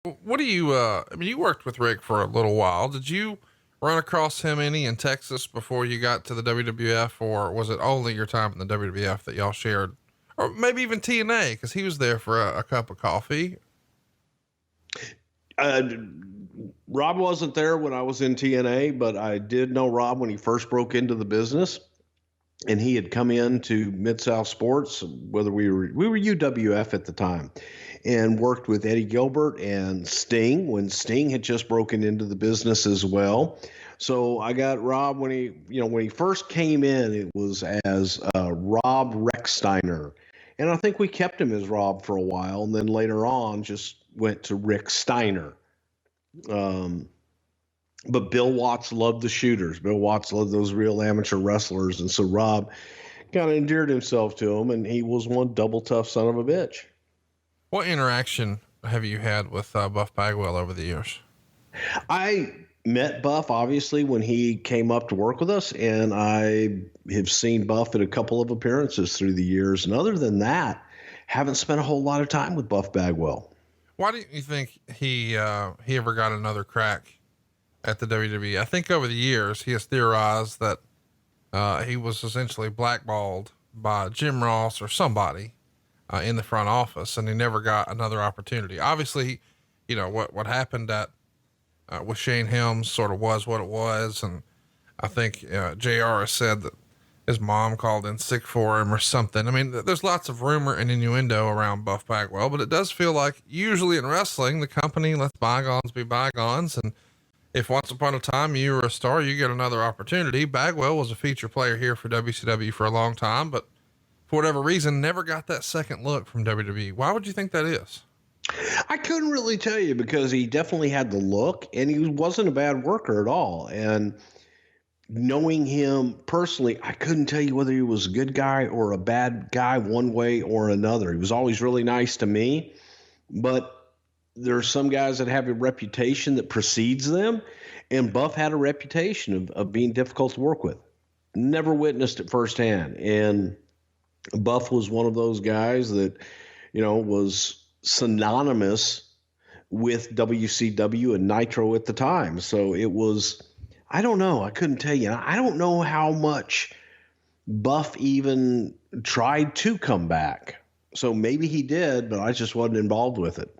What do you, I mean, you worked with Rick for a little while. Did you run across him any in Texas before you got to the WWF, or was it only your time in the WWF that y'all shared, or maybe even TNA? Cause he was there for a cup of coffee. Rob wasn't there when I was in TNA, but I did know Rob when he first broke into the business, and he had come into Mid-South Sports, whether we were UWF at the time, and worked with Eddie Gilbert and Sting when Sting had just broken into the business as well. So I got Rob when he first came in, it was as Rob Recksteiner. And I think we kept him as Rob for a while, and then later on just went to Rick Steiner. But Bill Watts loved the shooters. Bill Watts loved those real amateur wrestlers. And so Rob kind of endeared himself to him, and he was one double tough son of a bitch. What interaction have you had with Buff Bagwell over the years? I met Buff, obviously, when he came up to work with us, and I have seen Buff at a couple of appearances through the years. And other than that, haven't spent a whole lot of time with Buff Bagwell. Why didn't you think he ever got another crack at the WWE? I think over the years he has theorized that he was essentially blackballed by Jim Ross or somebody in the front office, and he never got another opportunity. Obviously, you know, what happened at with Shane Helms sort of was what it was. And I think JR has said that his mom called in sick for him or something. I mean, there's lots of rumor and innuendo around Buff Bagwell, but it does feel like usually in wrestling, the company lets bygones be bygones. And if once upon a time you were a star, you get another opportunity. Bagwell was a feature player here for WCW for a long time, but for whatever reason, never got that second look from WWE. Why would you think that is? I couldn't really tell you, because he definitely had the look, and he wasn't a bad worker at all. And knowing him personally, I couldn't tell you whether he was a good guy or a bad guy one way or another. He was always really nice to me, but there are some guys that have a reputation that precedes them, and Buff had a reputation of being difficult to work with. Never witnessed it firsthand. And Buff was one of those guys that, you know, was synonymous with WCW and Nitro at the time. So it was, I don't know. I couldn't tell you. I don't know how much Buff even tried to come back. So maybe he did, but I just wasn't involved with it.